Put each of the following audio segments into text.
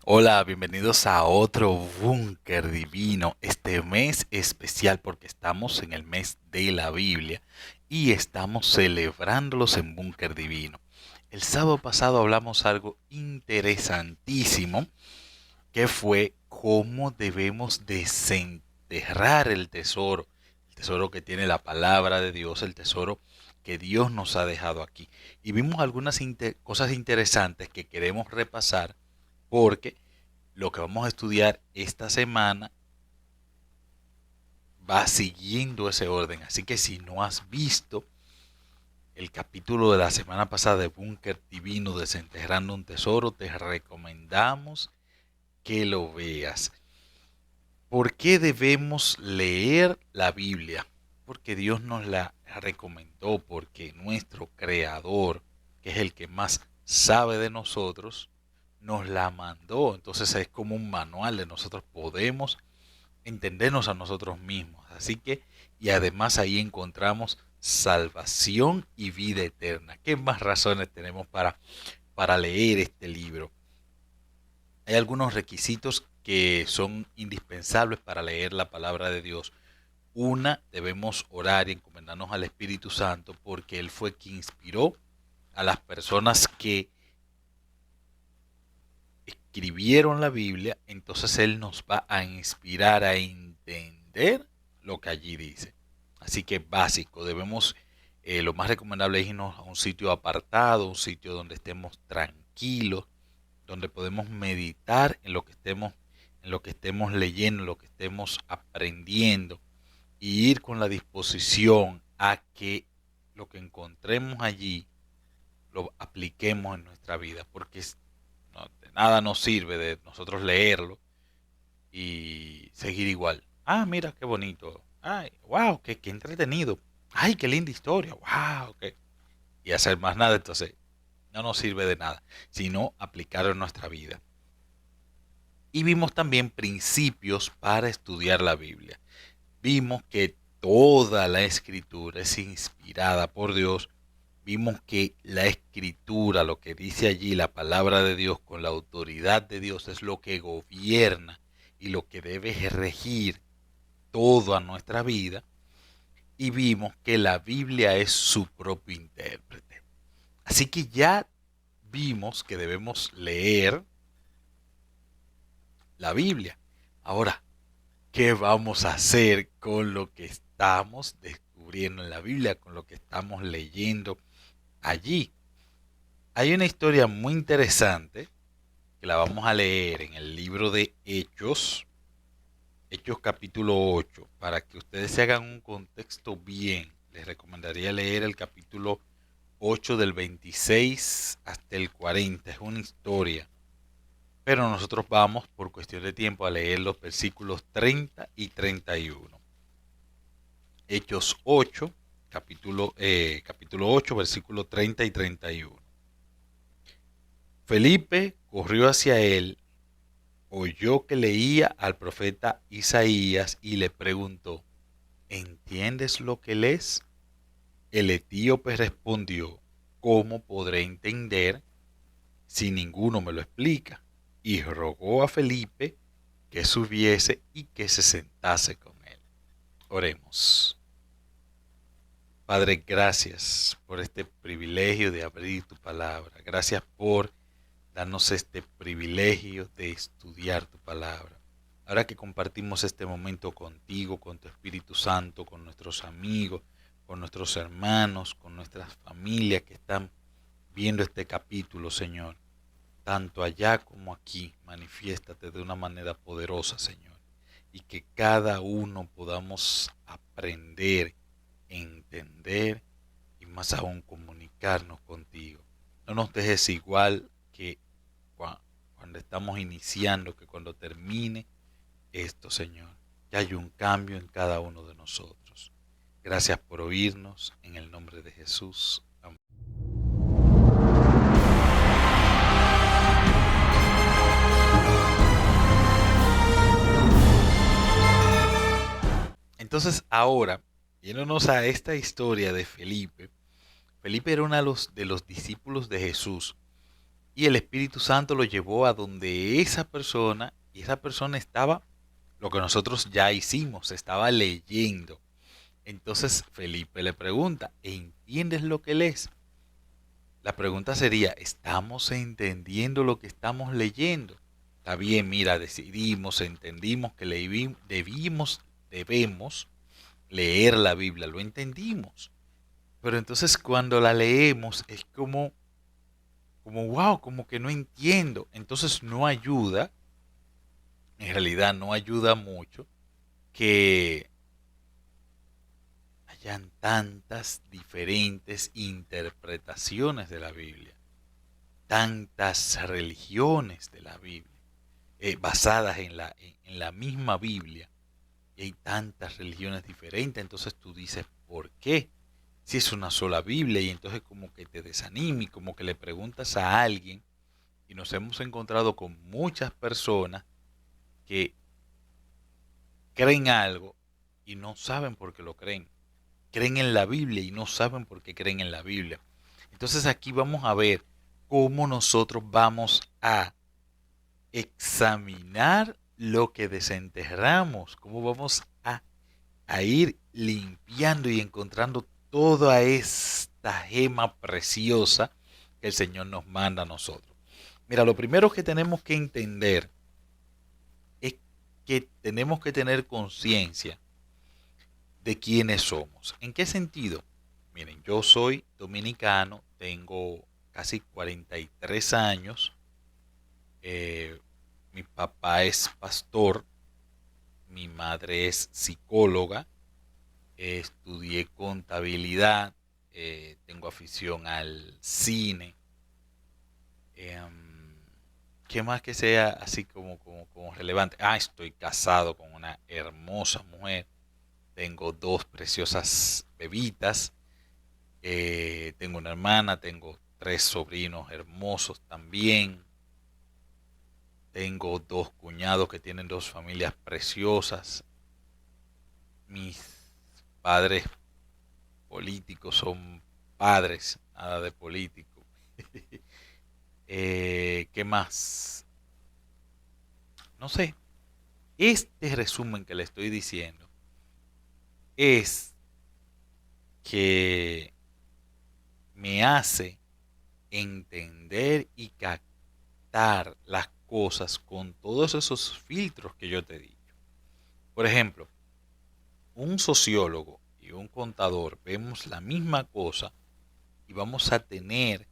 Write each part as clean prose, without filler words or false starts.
Hola, bienvenidos a otro búnker divino. Este mes especial porque estamos en el mes de la Biblia y estamos celebrándolos en búnker divino. El sábado pasado hablamos algo interesantísimo que fue cómo debemos desenterrar el tesoro que tiene la palabra de Dios, el tesoro que Dios nos ha dejado aquí. Y vimos algunas cosas interesantes que queremos repasar porque lo que vamos a estudiar esta semana va siguiendo ese orden. Así que si no has visto el capítulo de la semana pasada de Búnker Divino Desenterrando un Tesoro, te recomendamos que lo veas. ¿Por qué debemos leer la Biblia? Porque Dios nos la recomendó, porque nuestro Creador, que es el que más sabe de nosotros, nos la mandó. Entonces es como un manual de nosotros podemos entendernos a nosotros mismos. Así que, y además ahí encontramos salvación y vida eterna. ¿Qué más razones tenemos para leer este libro? Hay algunos requisitos que son indispensables para leer la palabra de Dios. Una, debemos orar y encomendarnos al Espíritu Santo porque Él fue quien inspiró a las personas que escribieron la Biblia, entonces Él nos va a inspirar a entender lo que allí dice. Así que básico, lo más recomendable es irnos a un sitio apartado, un sitio donde estemos tranquilos, donde podemos meditar en lo que estemos leyendo, en lo que estemos aprendiendo, y ir con la disposición a que lo que encontremos allí lo apliquemos en nuestra vida, porque de nada nos sirve de nosotros leerlo y seguir igual. Ah, mira qué bonito. Ay, wow, qué entretenido. Ay, qué linda historia. Wow, qué. Y hacer más nada, entonces no nos sirve de nada, sino aplicarlo en nuestra vida. Y vimos también principios para estudiar la Biblia. Vimos que toda la escritura es inspirada por Dios. Vimos que la escritura, lo que dice allí, la palabra de Dios con la autoridad de Dios es lo que gobierna y lo que debe regir toda nuestra vida. Y vimos que la Biblia es su propio intérprete. Así que ya vimos que debemos leer la Biblia. Ahora, ¿qué vamos a hacer con lo que estamos descubriendo en la Biblia, con lo que estamos leyendo allí? Hay una historia muy interesante que la vamos a leer en el libro de Hechos, Hechos capítulo 8. Para que ustedes se hagan un contexto bien, les recomendaría leer el capítulo 8 del 26 hasta el 40. Es una historia, pero nosotros vamos por cuestión de tiempo a leer los versículos 30 y 31. Hechos 8, capítulo 8, versículos 30 y 31. Felipe corrió hacia él, oyó que leía al profeta Isaías y le preguntó, ¿entiendes lo que lees? El etíope respondió, ¿cómo podré entender si ninguno me lo explica? Y rogó a Felipe que subiese y que se sentase con él. Oremos. Padre, gracias por este privilegio de abrir tu palabra. Gracias por darnos este privilegio de estudiar tu palabra. Ahora que compartimos este momento contigo, con tu Espíritu Santo, con nuestros amigos, con nuestros hermanos, con nuestras familias que están viendo este capítulo, Señor, tanto allá como aquí, manifiéstate de una manera poderosa, Señor, y que cada uno podamos aprender, entender y más aún comunicarnos contigo. No nos dejes igual que cuando estamos iniciando, que cuando termine esto, Señor, que haya un cambio en cada uno de nosotros. Gracias por oírnos, en el nombre de Jesús. Amén. Entonces ahora, yéndonos a esta historia de Felipe, Felipe era uno de los discípulos de Jesús y el Espíritu Santo lo llevó a donde esa persona, y esa persona estaba, lo que nosotros ya hicimos, estaba leyendo. Entonces Felipe le pregunta, ¿entiendes lo que lees? La pregunta sería, ¿estamos entendiendo lo que estamos leyendo? Está bien, mira, decidimos, entendimos que debemos leer la Biblia, lo entendimos. Pero entonces cuando la leemos es como wow, como que no entiendo. Entonces no ayuda, en realidad no ayuda mucho que hayan tantas diferentes interpretaciones de la Biblia, tantas religiones de la Biblia, basadas en la misma Biblia, y hay tantas religiones diferentes. Entonces tú dices, ¿por qué? Si es una sola Biblia, y entonces como que te desanima y como que le preguntas a alguien, y nos hemos encontrado con muchas personas que creen algo y no saben por qué lo creen. Creen en la Biblia y no saben por qué creen en la Biblia. Entonces aquí vamos a ver cómo nosotros vamos a examinar lo que desenterramos, cómo vamos a ir limpiando y encontrando toda esta gema preciosa que el Señor nos manda a nosotros. Mira, lo primero que tenemos que entender es que tenemos que tener conciencia de quiénes somos. ¿En qué sentido? Miren, yo soy dominicano, tengo casi 43 años, eh, mi papá es pastor, mi madre es psicóloga, estudié contabilidad, tengo afición al cine. ¿Qué más que sea así como relevante? Estoy casado con una hermosa mujer, tengo dos preciosas bebitas, tengo una hermana, tengo tres sobrinos hermosos también, tengo dos cuñados que tienen dos familias preciosas, mis padres políticos son padres, nada de político. ¿Qué más? No sé. Este resumen que le estoy diciendo es que me hace entender y captar las cosas con todos esos filtros que yo te he dicho. Por ejemplo, un sociólogo y un contador vemos la misma cosa y vamos a tener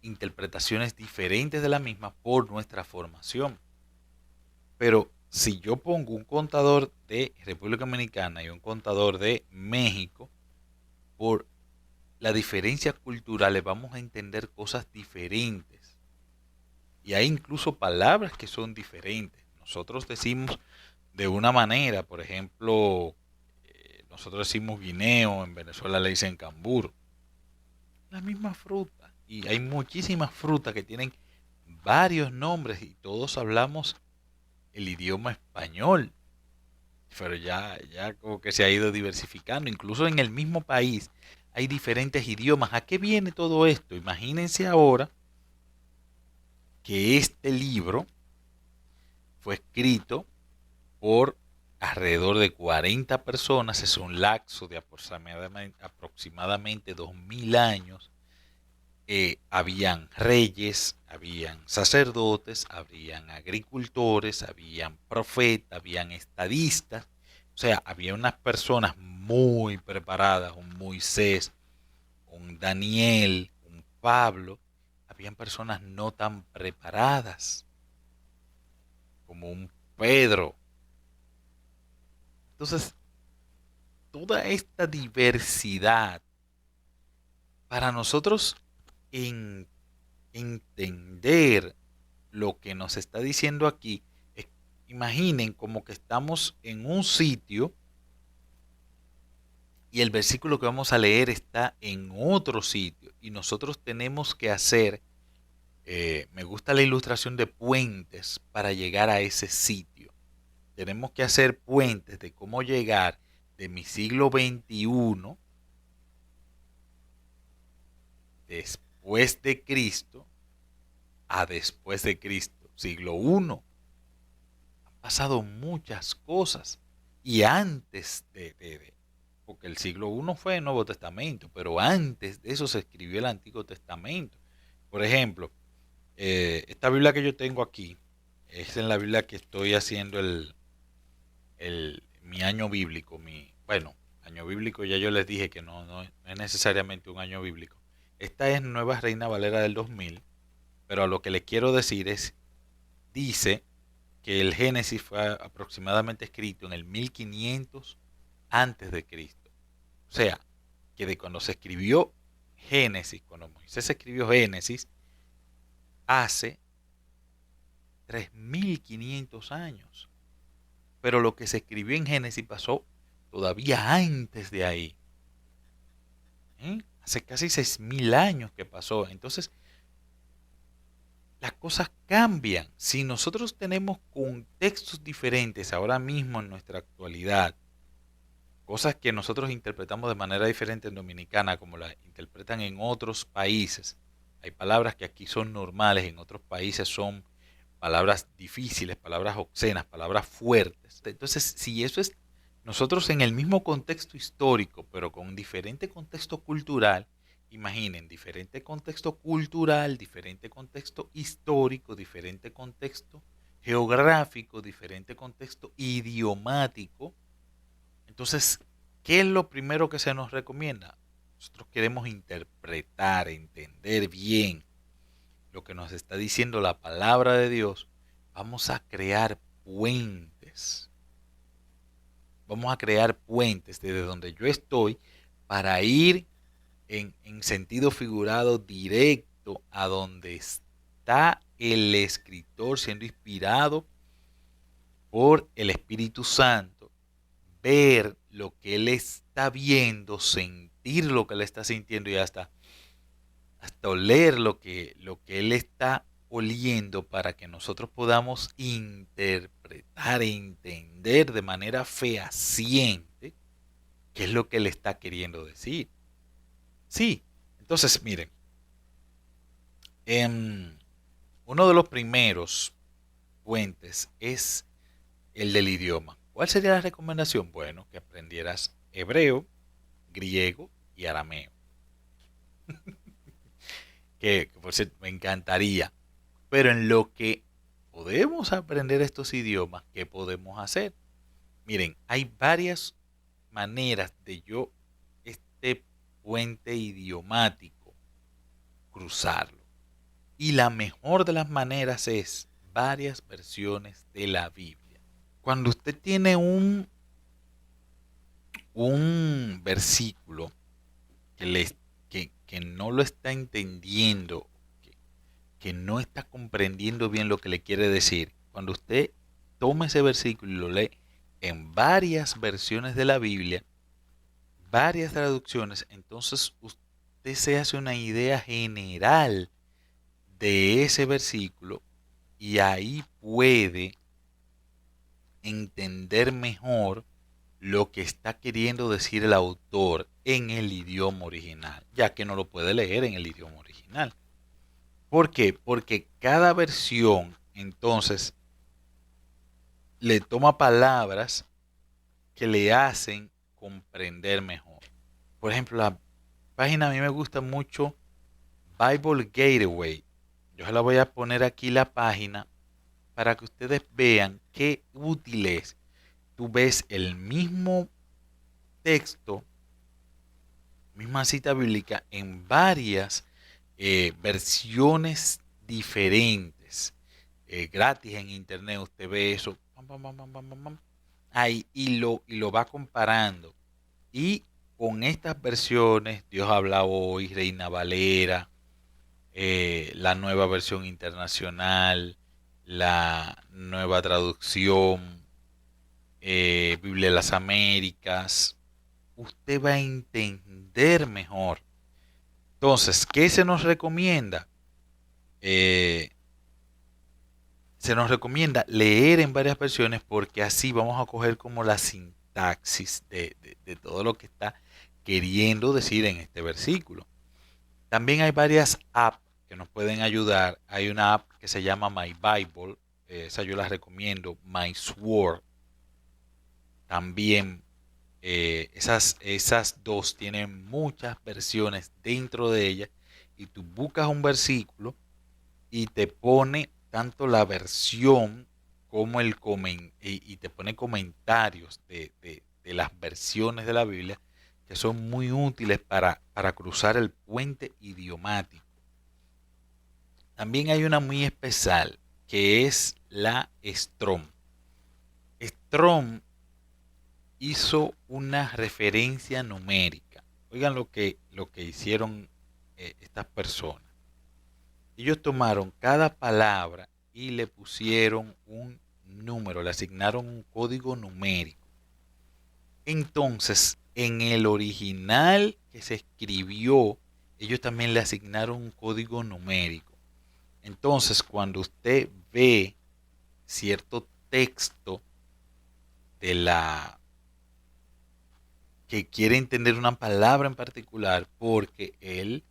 interpretaciones diferentes de la misma por nuestra formación. Pero si yo pongo un contador de República Dominicana y un contador de México, por la diferencia cultural vamos a entender cosas diferentes. Y hay incluso palabras que son diferentes. Nosotros decimos de una manera, por ejemplo, nosotros decimos guineo, en Venezuela le dicen cambur. La misma fruta. Y hay muchísimas frutas que tienen varios nombres y todos hablamos el idioma español. Pero ya como que se ha ido diversificando. Incluso en el mismo país hay diferentes idiomas. ¿A qué viene todo esto? Imagínense ahora que este libro fue escrito por alrededor de 40 personas. Es un lapso de aproximadamente 2000 años. Habían reyes, habían sacerdotes, habían agricultores, habían profetas, habían estadistas. O sea, había unas personas muy preparadas, un Moisés, un Daniel, un Pablo. Habían personas no tan preparadas como un Pedro. Entonces, toda esta diversidad, para nosotros en entender lo que nos está diciendo aquí, es, imaginen como que estamos en un sitio y el versículo que vamos a leer está en otro sitio y nosotros tenemos que hacer, me gusta la ilustración de puentes para llegar a ese sitio. Tenemos que hacer puentes de cómo llegar de mi siglo XXI, después de Cristo, a después de Cristo, siglo I. Han pasado muchas cosas. Y antes porque el siglo I fue el Nuevo Testamento, pero antes de eso se escribió el Antiguo Testamento. Por ejemplo, esta Biblia que yo tengo aquí, es en la Biblia que estoy haciendo mi año bíblico. Bueno, año bíblico ya yo les dije que no es necesariamente un año bíblico. Esta es Nueva Reina Valera del 2000, pero a lo que le quiero decir dice que el Génesis fue aproximadamente escrito en el 1500 antes de Cristo. O sea, que de cuando se escribió Génesis, cuando Moisés escribió Génesis, hace 3500 años. Pero lo que se escribió en Génesis pasó todavía antes de ahí. Hace casi 6000 años que pasó. Entonces, las cosas cambian. Si nosotros tenemos contextos diferentes ahora mismo en nuestra actualidad, cosas que nosotros interpretamos de manera diferente en Dominicana, como las interpretan en otros países. Hay palabras que aquí son normales, en otros países son palabras difíciles, palabras obscenas, palabras fuertes. Entonces, si eso es nosotros en el mismo contexto histórico, pero con diferente contexto cultural, imaginen, diferente contexto cultural, diferente contexto histórico, diferente contexto geográfico, diferente contexto idiomático. Entonces, ¿qué es lo primero que se nos recomienda? Nosotros queremos interpretar, entender bien lo que nos está diciendo la palabra de Dios. Vamos a crear puentes. Vamos a crear puentes desde donde yo estoy para ir en sentido figurado directo a donde está el escritor siendo inspirado por el Espíritu Santo, ver lo que él está viendo, sentir lo que él está sintiendo y hasta oler lo que él está oliendo, para que nosotros podamos interpretar e entender de manera fehaciente qué es lo que él está queriendo decir. Sí, entonces miren, uno de los primeros puentes es el del idioma. ¿Cuál sería la recomendación? Bueno, que aprendieras hebreo, griego y arameo. que por cierto me encantaría. Pero en lo que podemos aprender estos idiomas, ¿qué podemos hacer? Miren, hay varias maneras de yo este puente idiomático cruzarlo. Y la mejor de las maneras es varias versiones de la Biblia. Cuando usted tiene un versículo que no lo está entendiendo, que no está comprendiendo bien lo que le quiere decir, cuando usted toma ese versículo y lo lee en varias versiones de la Biblia, varias traducciones, entonces usted se hace una idea general de ese versículo y ahí puede entender mejor lo que está queriendo decir el autor en el idioma original, ya que no lo puede leer en el idioma original. ¿Por qué? Porque cada versión entonces le toma palabras que le hacen comprender mejor. Por ejemplo, la página a mí me gusta mucho, Bible Gateway. Yo se la voy a poner aquí la página para que ustedes vean qué útil es. Tú ves el mismo texto, misma cita bíblica en varias versiones diferentes, gratis en internet. Usted ve eso ahí y lo va comparando. Y con estas versiones, Dios habla hoy, Reina Valera, la nueva versión internacional, la nueva traducción, Biblia de las Américas, usted va a entender mejor. Entonces, ¿qué se nos recomienda? Se nos recomienda leer en varias versiones, porque así vamos a coger como la sintaxis de todo lo que está queriendo decir en este versículo. También hay varias apps que nos pueden ayudar. Hay una app que se llama My Bible, esa yo la recomiendo. My Sword también. Esas dos tienen muchas versiones dentro de ellas y tú buscas un versículo y te pone tanto la versión como y te pone comentarios de las versiones de la Biblia que son muy útiles para cruzar el puente idiomático. También hay una muy especial que es la Strong. Strong hizo una referencia numérica. Oigan lo que hicieron estas personas. Ellos tomaron cada palabra y le pusieron un número, le asignaron un código numérico. Entonces, en el original que se escribió, ellos también le asignaron un código numérico. Entonces, cuando usted ve cierto texto de la que quiere entender una palabra en particular, porque el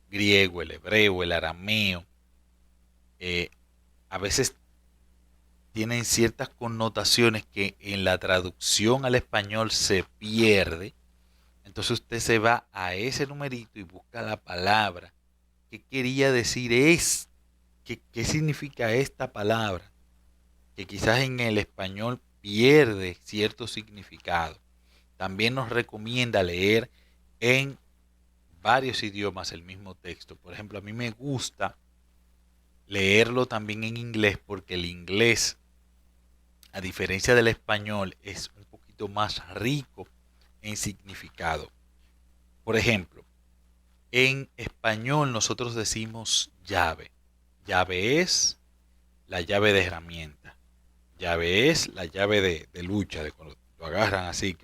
griego, el hebreo, el arameo, a veces tienen ciertas connotaciones que en la traducción al español se pierde. Entonces usted se va a ese numerito y busca la palabra. ¿Qué quería decir qué significa esta palabra? Que quizás en el español pierde cierto significado. También nos recomienda leer en varios idiomas el mismo texto. Por ejemplo, a mí me gusta leerlo también en inglés porque el inglés, a diferencia del español, es un poquito más rico en significado. Por ejemplo, en español nosotros decimos llave. Llave es la llave de herramienta. Llave es la llave de lucha, de cuando lo agarran así.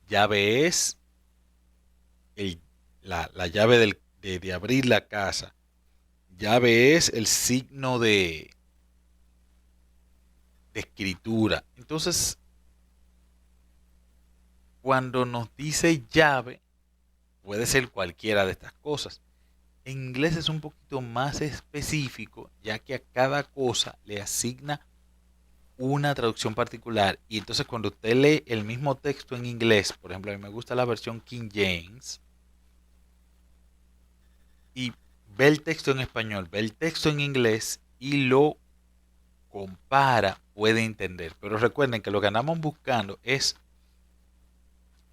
Llave es la llave de abrir la casa. Llave es el signo de escritura. Entonces, cuando nos dice llave, puede ser cualquiera de estas cosas. En inglés es un poquito más específico, ya que a cada cosa le asigna una traducción particular. Y entonces cuando usted lee el mismo texto en inglés, por ejemplo, a mí me gusta la versión King James, y ve el texto en español, ve el texto en inglés y lo compara, puede entender. Pero recuerden que lo que andamos buscando es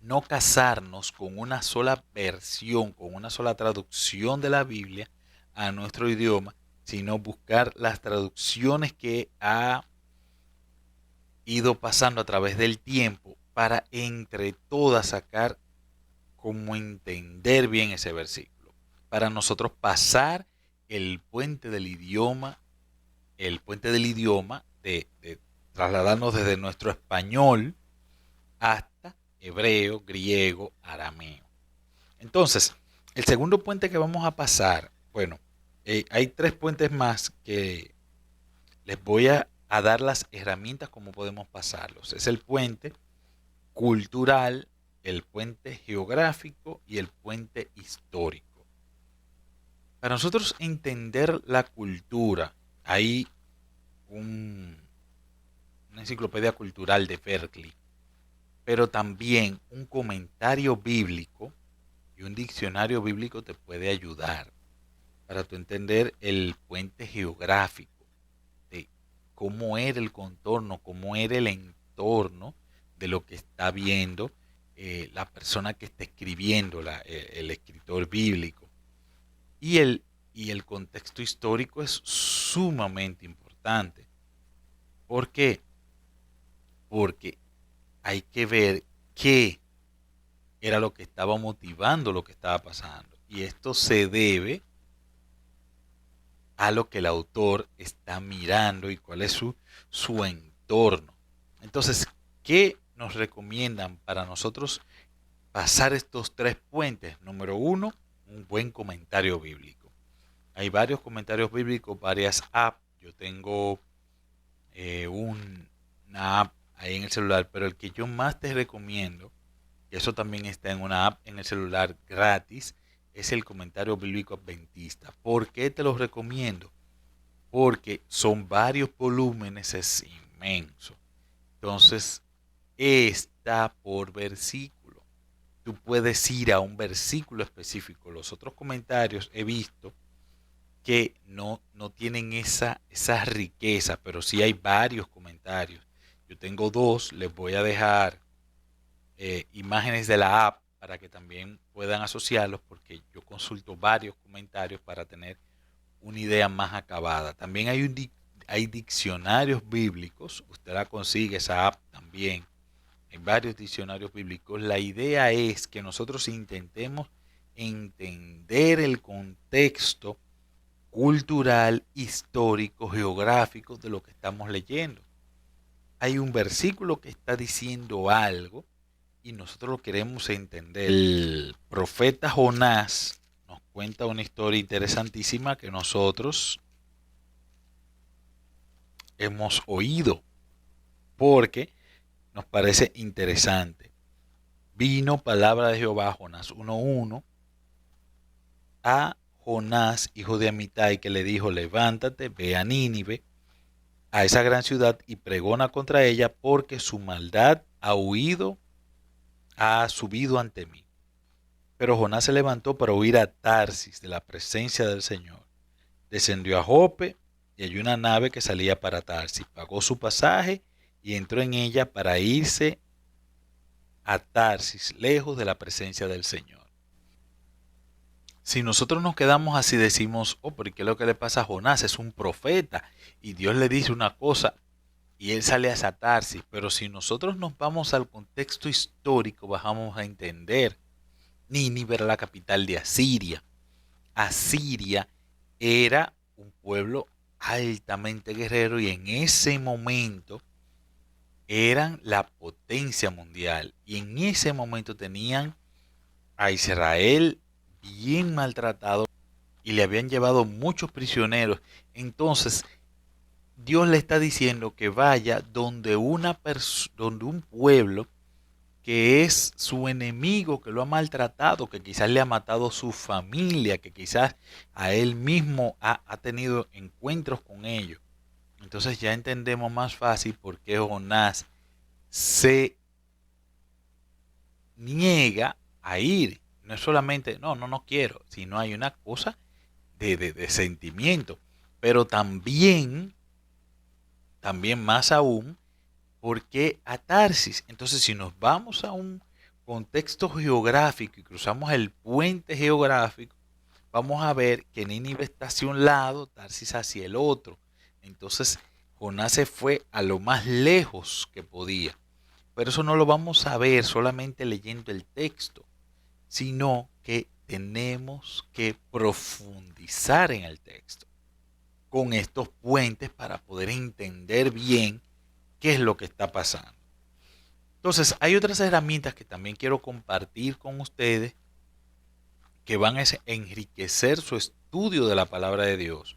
no casarnos con una sola versión, con una sola traducción de la Biblia a nuestro idioma, sino buscar las traducciones que ha ido pasando a través del tiempo para entre todas sacar cómo entender bien ese versículo. Para nosotros pasar el puente del idioma, de trasladarnos desde nuestro español hasta hebreo, griego, arameo. Entonces, el segundo puente que vamos a pasar, bueno, hay tres puentes más que les voy a dar las herramientas como podemos pasarlos. Es el puente cultural, el puente geográfico y el puente histórico. Para nosotros entender la cultura, hay una enciclopedia cultural de Berkeley, pero también un comentario bíblico y un diccionario bíblico te puede ayudar para tu entender el puente geográfico, de cómo era el contorno, cómo era el entorno de lo que está viendo la persona que está escribiendo, el escritor bíblico. Y el contexto histórico es sumamente importante. ¿Por qué? Porque hay que ver qué era lo que estaba motivando lo que estaba pasando. Y esto se debe a lo que el autor está mirando y cuál es su entorno. Entonces, ¿qué nos recomiendan para nosotros pasar estos tres puentes? Número uno, un buen comentario bíblico. Hay varios comentarios bíblicos, varias apps. Yo tengo una app ahí en el celular, pero el que yo más te recomiendo, y eso también está en una app en el celular gratis, es el Comentario Bíblico Adventista. ¿Por qué te lo recomiendo? Porque son varios volúmenes, es inmenso. Entonces, está por versículo. Tú puedes ir a un versículo específico. Los otros comentarios he visto que no tienen esa riqueza, pero sí hay varios comentarios. Yo tengo dos, les voy a dejar imágenes de la app para que también puedan asociarlos, porque yo consulto varios comentarios para tener una idea más acabada. También hay diccionarios bíblicos, usted la consigue, esa app también. Hay varios diccionarios bíblicos. La idea es que nosotros intentemos entender el contexto cultural, histórico, geográfico de lo que estamos leyendo. Hay un versículo que está diciendo algo y nosotros lo queremos entender. El profeta Jonás nos cuenta una historia interesantísima que nosotros hemos oído porque nos parece interesante. Vino palabra de Jehová, Jonás 1:1, a Jonás, hijo de Amitai, que le dijo: levántate, ve a Nínive, a esa gran ciudad, y pregona contra ella, porque su maldad ha subido ante mí. Pero Jonás se levantó para huir a Tarsis de la presencia del Señor. Descendió a Jope y halló una nave que salía para Tarsis. Pagó su pasaje y entró en ella para irse a Tarsis, lejos de la presencia del Señor. Si nosotros nos quedamos así, decimos: oh, pero ¿qué es lo que le pasa a Jonás? Es un profeta y Dios le dice una cosa y él sale a Tarsis. Pero si nosotros nos vamos al contexto histórico, vamos a entender. Nínive era la capital de Asiria. Asiria era un pueblo altamente guerrero y en ese momento eran la potencia mundial. Y en ese momento tenían a Israel bien maltratado y le habían llevado muchos prisioneros. Entonces Dios le está diciendo que vaya donde donde un pueblo que es su enemigo, que lo ha maltratado, que quizás le ha matado su familia, que quizás a él mismo ha tenido encuentros con ellos. Entonces ya entendemos más fácil por qué Jonás se niega a ir. No es solamente, no quiero, sino hay una cosa de sentimiento. Pero también más aún, ¿por qué a Tarsis? Entonces, si nos vamos a un contexto geográfico y cruzamos el puente geográfico, vamos a ver que Nínive está hacia un lado, Tarsis hacia el otro. Entonces, Jonás se fue a lo más lejos que podía. Pero eso no lo vamos a ver solamente leyendo el texto, sino que tenemos que profundizar en el texto con estos puentes para poder entender bien qué es lo que está pasando. Entonces, hay otras herramientas que también quiero compartir con ustedes que van a enriquecer su estudio de la palabra de Dios.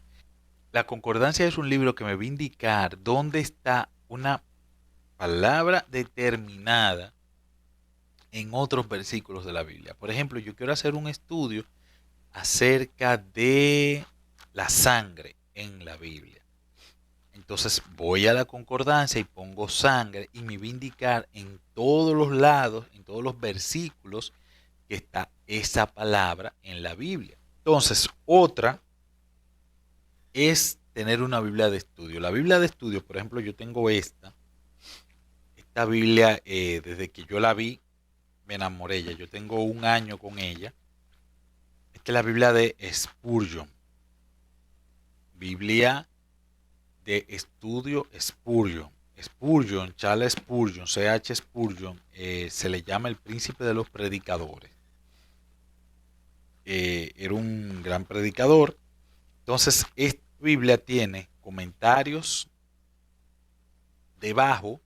La concordancia es un libro que me va a indicar dónde está una palabra determinada en otros versículos de la Biblia. Por ejemplo, yo quiero hacer un estudio acerca de la sangre en la Biblia. Entonces voy a la concordancia y pongo sangre y me va a indicar en todos los lados, en todos los versículos, que está esa palabra en la Biblia. Entonces, otra es tener una Biblia de estudio. La Biblia de estudio, por ejemplo, yo tengo esta Biblia, desde que yo la vi, me enamoré de ella. Yo tengo un año con ella. Esta es la Biblia de Spurgeon. Biblia de estudio Spurgeon. Spurgeon, Charles Spurgeon, C.H. Spurgeon, se le llama el príncipe de los predicadores. Era un gran predicador. Entonces, esta Biblia tiene comentarios debajo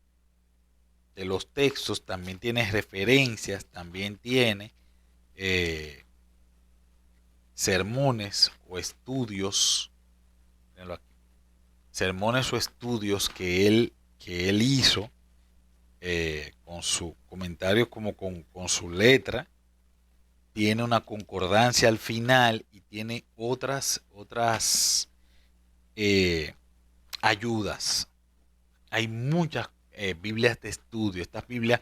de los textos, también tiene referencias, también tiene sermones o estudios, sermones o estudios que él hizo con su comentario, como con su letra, tiene una concordancia al final y tiene otras ayudas. Hay muchas Biblias de estudio. Estas Biblias,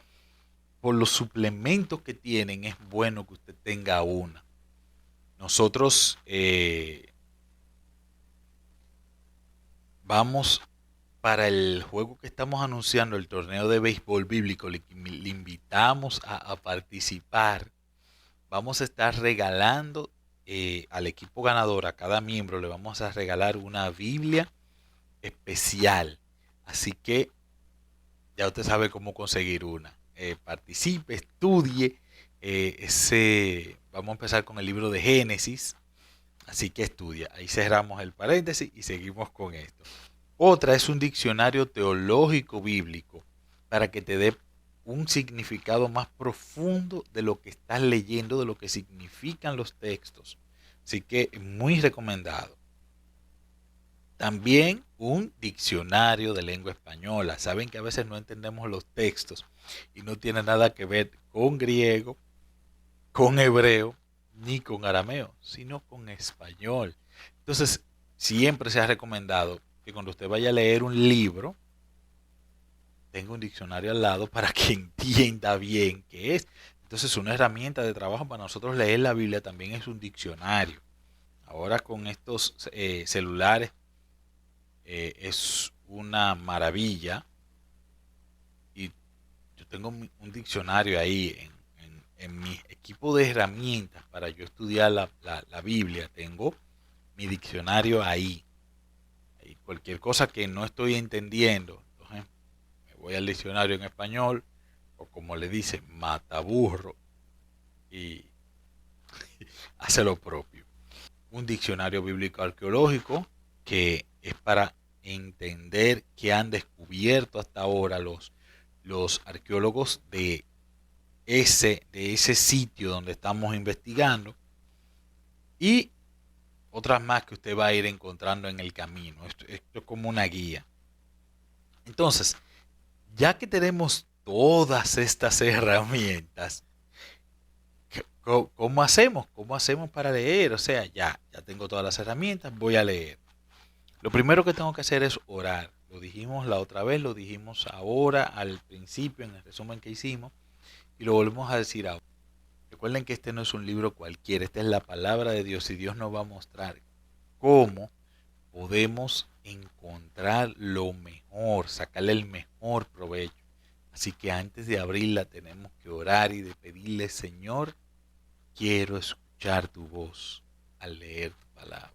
por los suplementos que tienen, es bueno que usted tenga una. Nosotros vamos para el juego que estamos anunciando, el torneo de béisbol bíblico. Le invitamos a participar. Vamos a estar regalando al equipo ganador, a cada miembro, le vamos a regalar una Biblia especial. Así que ya usted sabe cómo conseguir una. Participe, estudie. Vamos a empezar con el libro de Génesis. Así que estudia. Ahí cerramos el paréntesis y seguimos con esto. Otra es un diccionario teológico bíblico para que te dé un significado más profundo de lo que estás leyendo, de lo que significan los textos. Así que muy recomendado. También un diccionario de lengua española. Saben que a veces no entendemos los textos y no tiene nada que ver con griego, con hebreo, ni con arameo, sino con español. Entonces, siempre se ha recomendado que cuando usted vaya a leer un libro, tenga un diccionario al lado para que entienda bien qué es. Entonces, una herramienta de trabajo para nosotros leer la Biblia también es un diccionario. Ahora con estos celulares es una maravilla. Y yo tengo un diccionario ahí en mi equipo de herramientas para yo estudiar la Biblia. Tengo mi diccionario ahí. Y cualquier cosa que no estoy entendiendo, entonces me voy al diccionario en español, o como le dice, mataburro, y hace lo propio. Un diccionario bíblico arqueológico que es para entender qué han descubierto hasta ahora los arqueólogos de ese sitio donde estamos investigando, y otras más que usted va a ir encontrando en el camino. Esto es como una guía. Entonces, ya que tenemos todas estas herramientas, ¿cómo hacemos? ¿Cómo hacemos para leer? O sea, ya tengo todas las herramientas, voy a leer. Lo primero que tengo que hacer es orar. Lo dijimos la otra vez, lo dijimos ahora al principio en el resumen que hicimos y lo volvemos a decir ahora. Recuerden que este no es un libro cualquiera, esta es la palabra de Dios y Dios nos va a mostrar cómo podemos encontrar lo mejor, sacarle el mejor provecho. Así que antes de abrirla tenemos que orar y de pedirle, Señor, quiero escuchar tu voz al leer tu palabra.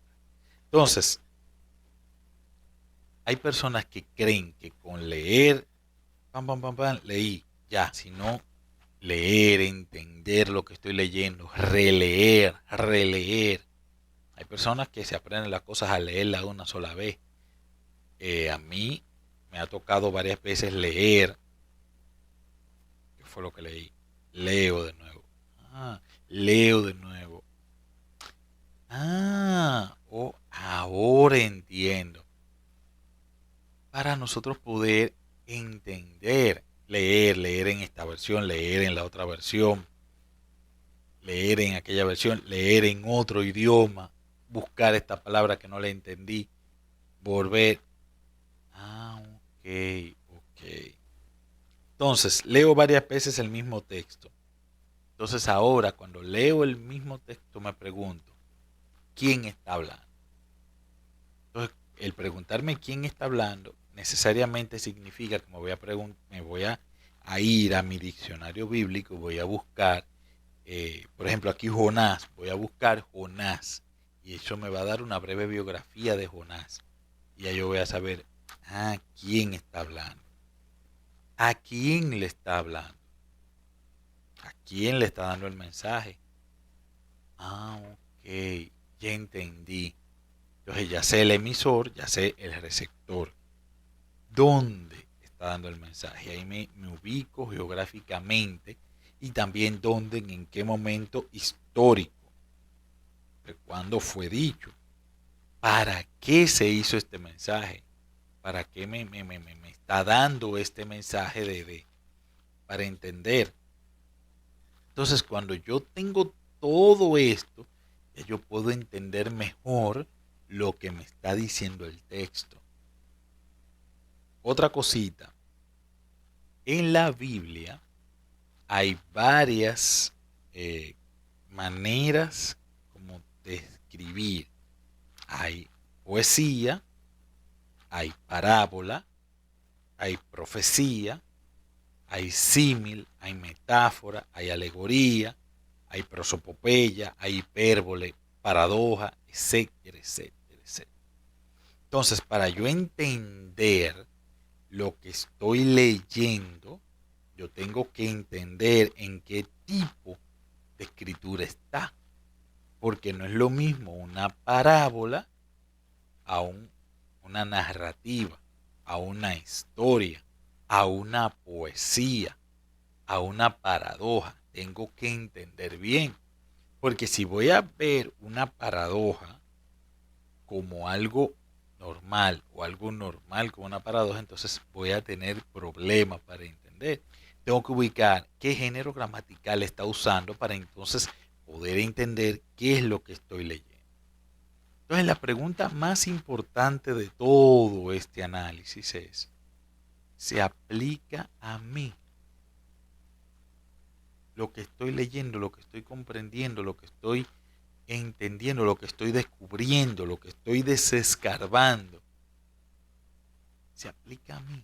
Entonces, hay personas que creen que con leer, pam, pam, pam, pam, leí, ya, sino leer, entender lo que estoy leyendo, releer. Hay personas que se aprenden las cosas a leerlas una sola vez. A mí me ha tocado varias veces leer. ¿Qué fue lo que leí? Leo de nuevo. Leo de nuevo. Ahora entiendo. Para nosotros poder entender, leer en esta versión, leer en la otra versión, leer en aquella versión, leer en otro idioma, buscar esta palabra que no le entendí, volver. Ok. Entonces, leo varias veces el mismo texto. Entonces ahora, cuando leo el mismo texto, me pregunto, ¿quién está hablando? Entonces, el preguntarme quién está hablando necesariamente significa que me voy a ir a mi diccionario bíblico, voy a buscar, por ejemplo, aquí Jonás, voy a buscar Jonás, y eso me va a dar una breve biografía de Jonás. Y ahí yo voy a saber, ¿quién está hablando? ¿A quién le está hablando? ¿A quién le está dando el mensaje? Ok, ya entendí. Entonces ya sé el emisor, ya sé el receptor. ¿Dónde está dando el mensaje? Ahí me ubico geográficamente y también dónde, en qué momento histórico, de cuándo fue dicho. ¿Para qué se hizo este mensaje? ¿Para qué me está dando este mensaje para entender? Entonces, cuando yo tengo todo esto, ya yo puedo entender mejor lo que me está diciendo el texto. Otra cosita, en la Biblia hay varias maneras como de escribir. Hay poesía, hay parábola, hay profecía, hay símil, hay metáfora, hay alegoría, hay prosopopeya, hay hipérbole, paradoja, etcétera, etcétera, etcétera. Entonces, para yo entender lo que estoy leyendo, yo tengo que entender en qué tipo de escritura está. Porque no es lo mismo una parábola a una narrativa, a una historia, a una poesía, a una paradoja. Tengo que entender bien. Porque si voy a ver una paradoja como algo normal o algo normal como una paradoja, entonces voy a tener problemas para entender. Tengo que ubicar qué género gramatical está usando para entonces poder entender qué es lo que estoy leyendo. Entonces la pregunta más importante de todo este análisis es, ¿se aplica a mí lo que estoy leyendo, lo que estoy comprendiendo, lo que estoy entendiendo, lo que estoy descubriendo, lo que estoy desescarbando? Se aplica a mí.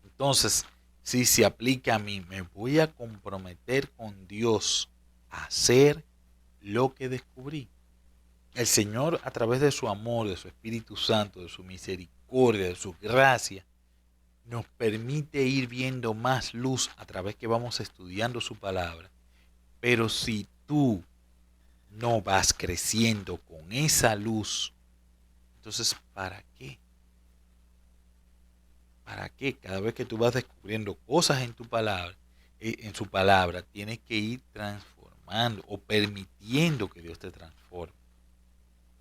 Entonces, si se aplica a mí, me voy a comprometer con Dios a hacer lo que descubrí. El Señor, a través de su amor, de su Espíritu Santo, de su misericordia, de su gracia, nos permite ir viendo más luz a través que vamos estudiando su palabra. Pero si tú no vas creciendo con esa luz, entonces, ¿para qué? ¿Para qué? Cada vez que tú vas descubriendo cosas en tu palabra, en su palabra, tienes que ir transformando o permitiendo que Dios te transforme,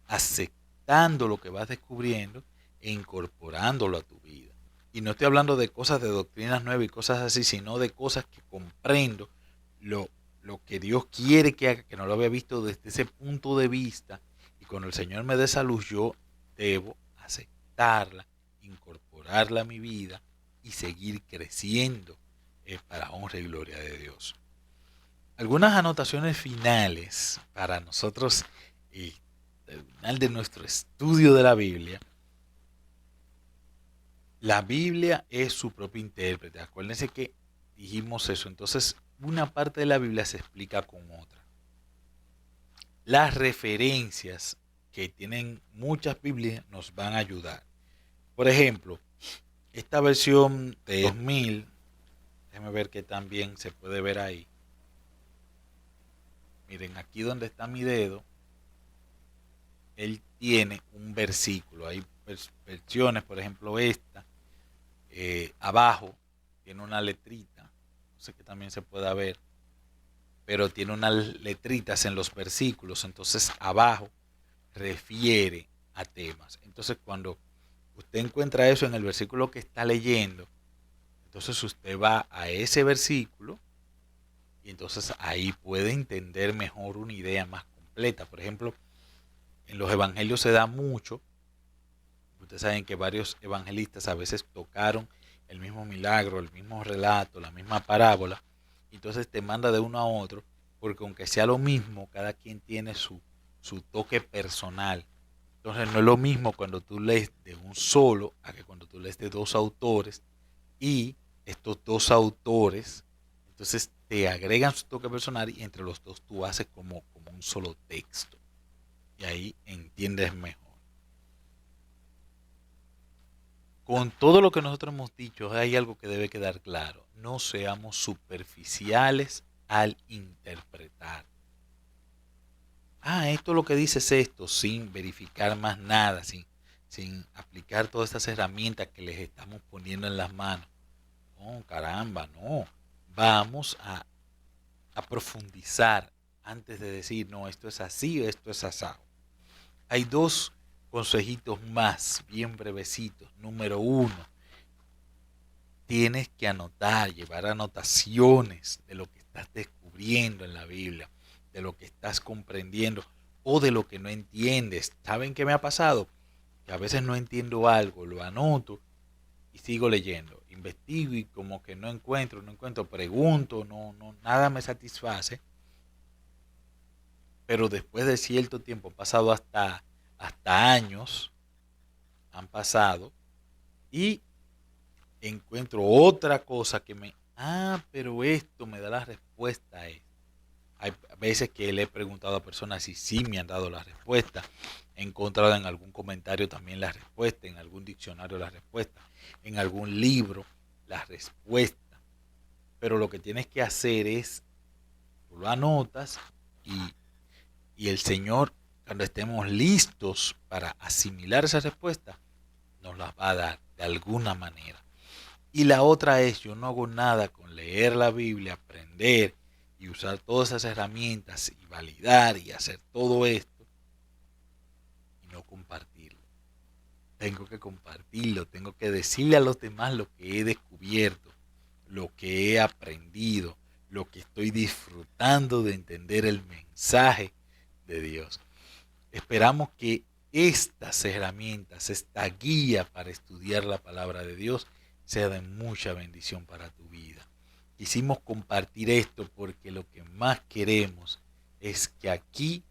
aceptando lo que vas descubriendo e incorporándolo a tu vida. Y no estoy hablando de cosas de doctrinas nuevas y cosas así, sino de cosas que comprendo lo que Dios quiere que haga, que no lo había visto desde ese punto de vista. Y cuando el Señor me dé esa luz, yo debo aceptarla, incorporarla a mi vida y seguir creciendo para honra y gloria de Dios. Algunas anotaciones finales para nosotros, al final de nuestro estudio de la Biblia. La Biblia es su propio intérprete. Acuérdense que dijimos eso. Entonces, una parte de la Biblia se explica con otra. Las referencias que tienen muchas Biblias nos van a ayudar. Por ejemplo, esta versión de 2000, déjenme ver que también se puede ver ahí. Miren, aquí donde está mi dedo, él tiene un versículo. Hay versiones, por ejemplo esta, abajo tiene una letrita, no sé que también se pueda ver, pero tiene unas letritas en los versículos, entonces abajo refiere a temas. Entonces cuando usted encuentra eso en el versículo que está leyendo, entonces usted va a ese versículo y entonces ahí puede entender mejor una idea más completa. Por ejemplo, en los evangelios se da mucho. Ustedes saben que varios evangelistas a veces tocaron el mismo milagro, el mismo relato, la misma parábola. Entonces te manda de uno a otro, porque aunque sea lo mismo, cada quien tiene su toque personal. Entonces no es lo mismo cuando tú lees de un solo a que cuando tú lees de dos autores, y estos dos autores entonces te agregan su toque personal y entre los dos tú haces como un solo texto. Y ahí entiendes mejor. Con todo lo que nosotros hemos dicho, hay algo que debe quedar claro. No seamos superficiales al interpretar. Esto lo que dice es esto, sin verificar más nada, sin aplicar todas estas herramientas que les estamos poniendo en las manos. No, caramba, no. Vamos a profundizar antes de decir, no, esto es así o esto es asado. Hay dos consejitos más, bien brevecitos. Número uno, tienes que anotar, llevar anotaciones de lo que estás descubriendo en la Biblia, de lo que estás comprendiendo o de lo que no entiendes. ¿Saben qué me ha pasado? Que a veces no entiendo algo, lo anoto y sigo leyendo. Investigo y como que no encuentro, pregunto, nada me satisface. Pero después de cierto tiempo, pasado hasta años, han pasado, y encuentro otra cosa pero esto me da la respuesta a esto. Hay veces que le he preguntado a personas y sí me han dado la respuesta. He encontrado en algún comentario también la respuesta, en algún diccionario la respuesta, en algún libro la respuesta. Pero lo que tienes que hacer es, tú lo anotas y, y el Señor, cuando estemos listos para asimilar esa respuesta, nos las va a dar de alguna manera. Y la otra es, yo no hago nada con leer la Biblia, aprender y usar todas esas herramientas y validar y hacer todo esto y no compartirlo. Tengo que compartirlo, tengo que decirle a los demás lo que he descubierto, lo que he aprendido, lo que estoy disfrutando de entender el mensaje de Dios. Esperamos que estas herramientas, esta guía para estudiar la palabra de Dios, sea de mucha bendición para tu vida. Quisimos compartir esto porque lo que más queremos es que aquí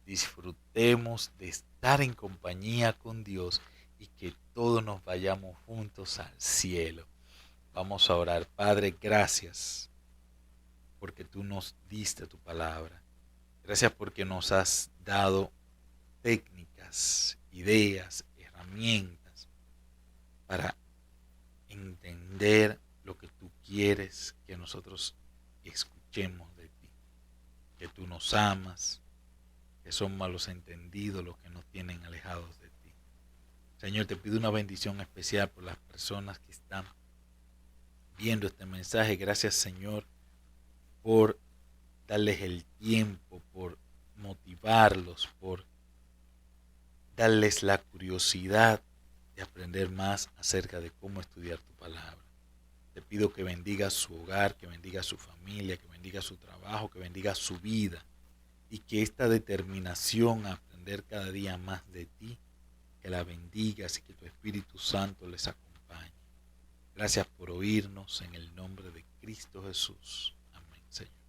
disfrutemos de estar en compañía con Dios y que todos nos vayamos juntos al cielo. Vamos a orar. Padre, gracias porque tú nos diste tu palabra. Gracias porque nos has dado técnicas, ideas, herramientas para entender lo que tú quieres que nosotros escuchemos de ti. Que tú nos amas, que son malos entendidos los que nos tienen alejados de ti. Señor, te pido una bendición especial por las personas que están viendo este mensaje. Gracias, Señor, por darles el tiempo, por motivarlos, por darles la curiosidad de aprender más acerca de cómo estudiar tu palabra. Te pido que bendiga su hogar, que bendiga su familia, que bendiga su trabajo, que bendiga su vida, y que esta determinación a aprender cada día más de ti, que la bendigas y que tu Espíritu Santo les acompañe. Gracias por oírnos en el nombre de Cristo Jesús. Amén, Señor.